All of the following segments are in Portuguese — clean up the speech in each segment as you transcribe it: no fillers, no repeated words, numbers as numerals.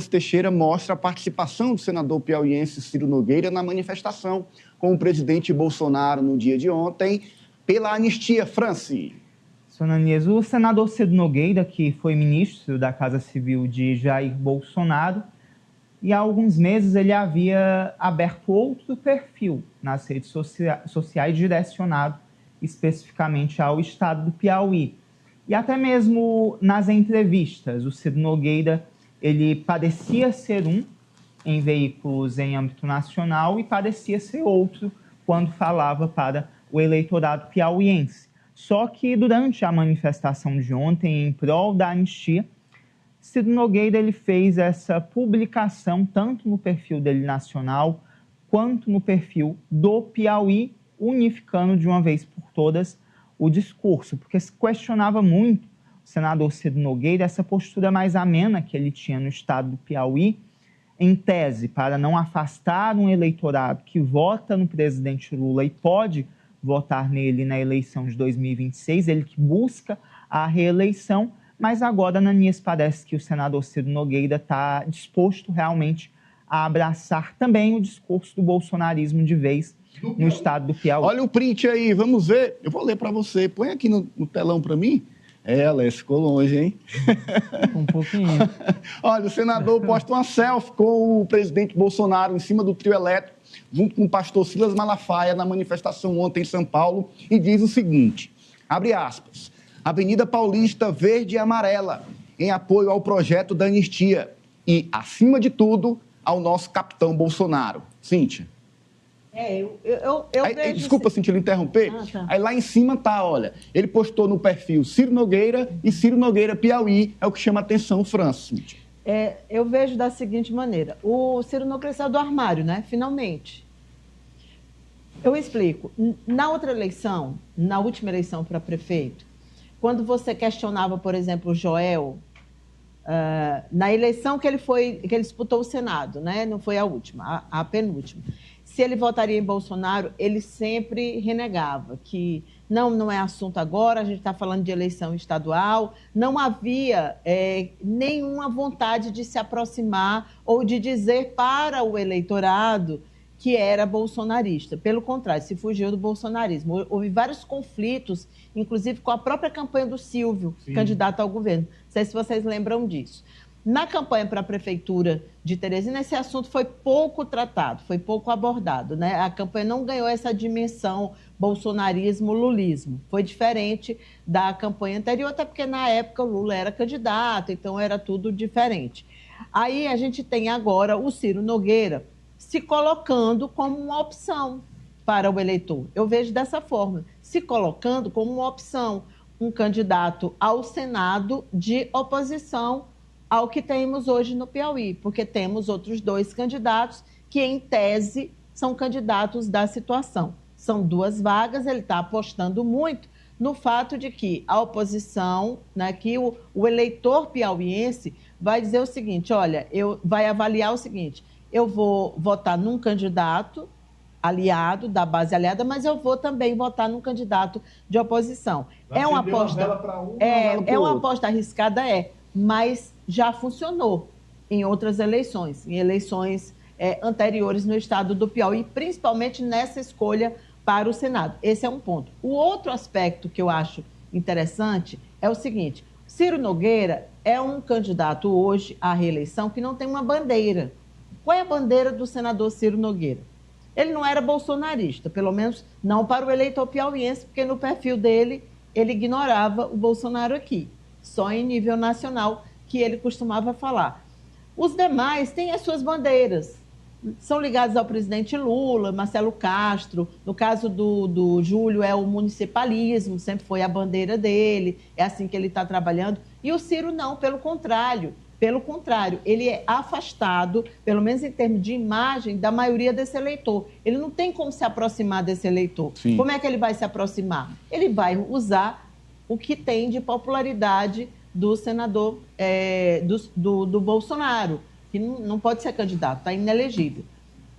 Teixeira mostra a participação do senador piauiense Ciro Nogueira na manifestação com o presidente Bolsonaro no dia de ontem pela anistia. Franci. Sonanias, o senador Ciro Nogueira, que foi ministro da Casa Civil de Jair Bolsonaro, e há alguns meses ele havia aberto outro perfil nas redes sociais direcionado especificamente ao estado do Piauí. E até mesmo nas entrevistas, o Ciro Nogueira ele parecia ser em veículos em âmbito nacional e parecia ser outro quando falava para o eleitorado piauiense. Só que durante a manifestação de ontem, em prol da anistia, Ciro Nogueira ele fez essa publicação tanto no perfil dele nacional quanto no perfil do Piauí, unificando de uma vez por todas o discurso, porque se questionava muito o senador Ciro Nogueira essa postura mais amena que ele tinha no estado do Piauí, em tese, para não afastar um eleitorado que vota no presidente Lula e pode votar nele na eleição de 2026, ele que busca a reeleição, mas agora, Ananias, parece que o senador Ciro Nogueira está disposto realmente a abraçar também o discurso do bolsonarismo de vez no estado do Piauí. Olha o print aí, vamos ver. Eu vou ler para você. Põe aqui no telão para mim. Alex, ficou longe, hein? Um pouquinho. Olha, o senador posta uma selfie com o presidente Bolsonaro em cima do trio elétrico, junto com o pastor Silas Malafaia, na manifestação ontem em São Paulo, e diz o seguinte, abre aspas, Avenida Paulista verde e amarela, em apoio ao projeto da anistia e, acima de tudo, ao nosso capitão Bolsonaro. Cíntia. Desculpa, Cíntia, lhe interromper. Tá. Aí lá em cima tá, olha, ele postou no perfil Ciro Nogueira e Ciro Nogueira Piauí, é o que chama a atenção, França. Cíntia. Eu vejo da seguinte maneira, o Ciro Nogueira saiu do armário, né? Finalmente. Eu explico. Na outra eleição, na última eleição para prefeito, quando você questionava, por exemplo, o Joel, na eleição que ele disputou o Senado, né? Não foi a última, a penúltima. Se ele votaria em Bolsonaro, ele sempre renegava que não é assunto agora, a gente está falando de eleição estadual, não havia nenhuma vontade de se aproximar ou de dizer para o eleitorado que era bolsonarista. Pelo contrário, se fugiu do bolsonarismo. Houve vários conflitos, inclusive com a própria campanha do Silvio, Sim. candidato ao governo. Não sei se vocês lembram disso. Na campanha para a Prefeitura de Teresina, esse assunto foi pouco tratado, foi pouco abordado, né? A campanha não ganhou essa dimensão bolsonarismo-lulismo. Foi diferente da campanha anterior, até porque na época o Lula era candidato, então era tudo diferente. Aí a gente tem agora o Ciro Nogueira se colocando como uma opção para o eleitor. Eu vejo dessa forma, se colocando como uma opção, um candidato ao Senado de oposição ao que temos hoje no Piauí, porque temos outros dois candidatos que, em tese, são candidatos da situação. São duas vagas, ele está apostando muito no fato de que a oposição, né, que o eleitor piauiense vai dizer o seguinte, olha, vai avaliar o seguinte, eu vou votar num candidato aliado, da base aliada, mas eu vou também votar num candidato de oposição. É uma aposta, uma aposta arriscada, mas já funcionou em outras eleições, em eleições anteriores no estado do Piauí, principalmente nessa escolha para o Senado. Esse é um ponto. O outro aspecto que eu acho interessante é o seguinte, Ciro Nogueira é um candidato hoje à reeleição que não tem uma bandeira. Qual é a bandeira do senador Ciro Nogueira? Ele não era bolsonarista, pelo menos não para o eleitor piauiense, porque no perfil dele ele ignorava o Bolsonaro aqui, só em nível nacional que ele costumava falar. Os demais têm as suas bandeiras, são ligados ao presidente Lula, Marcelo Castro, no caso do Júlio é o municipalismo, sempre foi a bandeira dele, é assim que ele está trabalhando, e o Ciro não, pelo contrário, ele é afastado, pelo menos em termos de imagem, da maioria desse eleitor. Ele não tem como se aproximar desse eleitor. Sim. Como é que ele vai se aproximar? Ele vai usar o que tem de popularidade do senador do Bolsonaro, que não pode ser candidato, está inelegível.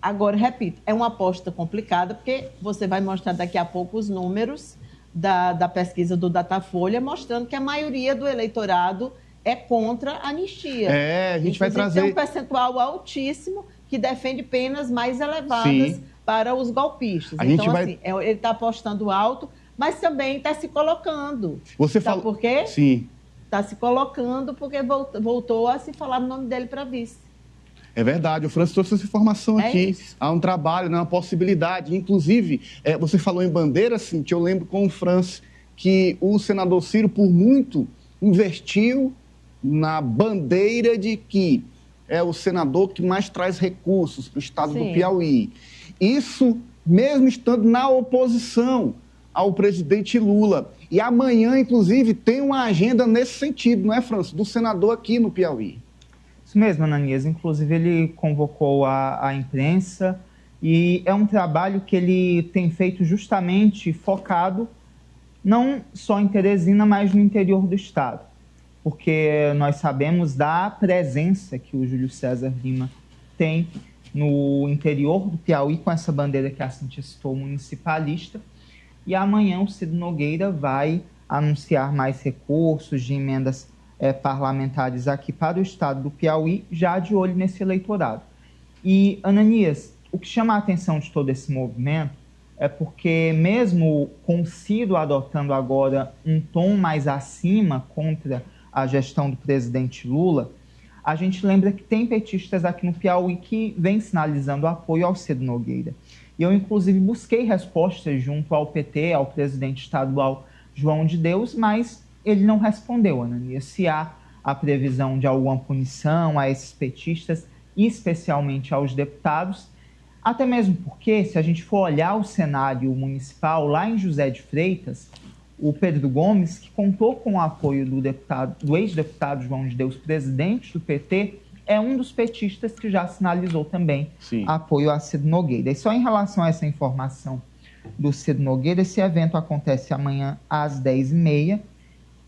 Agora, repito, é uma aposta complicada, porque você vai mostrar daqui a pouco os números da pesquisa do Datafolha, mostrando que a maioria do eleitorado é contra a anistia. A gente vai trazer... Tem um percentual altíssimo que defende penas mais elevadas para os golpistas. Então, assim, ele está apostando alto, mas também está se colocando. Você Sabe por quê? Sim. Está se colocando porque voltou a se falar no nome dele para vice. É verdade, o Francis trouxe essa informação aqui. Isso. Há um trabalho, uma possibilidade. Inclusive, você falou em bandeira, que eu lembro com o Francis que o senador Ciro, por muito, investiu na bandeira de que é o senador que mais traz recursos para o estado do Piauí. Isso mesmo estando na oposição ao presidente Lula. E amanhã, inclusive, tem uma agenda nesse sentido, não é, Francis? Do senador aqui no Piauí. Isso mesmo, Ananias. Inclusive, ele convocou a imprensa e é um trabalho que ele tem feito justamente focado não só em Teresina, mas no interior do estado. Porque nós sabemos da presença que o Júlio César Lima tem no interior do Piauí, com essa bandeira que a Cíntia citou, municipalista. E amanhã o Ciro Nogueira vai anunciar mais recursos de emendas parlamentares aqui para o estado do Piauí, já de olho nesse eleitorado. E, Ananias, o que chama a atenção de todo esse movimento é porque, mesmo com o Ciro adotando agora um tom mais acima contra a gestão do presidente Lula, a gente lembra que tem petistas aqui no Piauí que vêm sinalizando apoio ao Ciro Nogueira. E eu, inclusive, busquei respostas junto ao PT, ao presidente estadual João de Deus, mas ele não respondeu, Ananias, se há a previsão de alguma punição a esses petistas, especialmente aos deputados, até mesmo porque, se a gente for olhar o cenário municipal, lá em José de Freitas, o Pedro Gomes, que contou com o apoio do ex-deputado João de Deus, presidente do PT, é um dos petistas que já sinalizou também apoio a Ciro Nogueira. E só em relação a essa informação do Ciro Nogueira, esse evento acontece amanhã às 10h30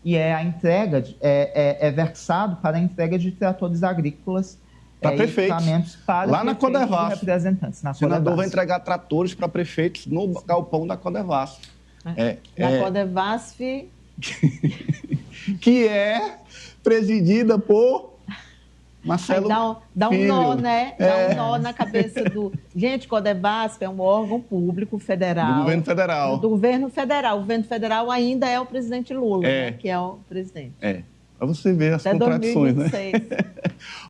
e a entrega, é versado para a entrega de tratores agrícolas para prefeitos, para lá na Codevasf. Representantes. O senador vai entregar tratores para prefeitos no galpão da Codevasf. Na Codevasf... que é presidida por Marcelo dá um nó, né? Dá um nó na cabeça do... Gente, Codevasf é um órgão público federal. Do governo federal. Do governo federal. O governo federal ainda é o presidente Lula, né? Que é o presidente. Para você ver as contradições, 2026. né?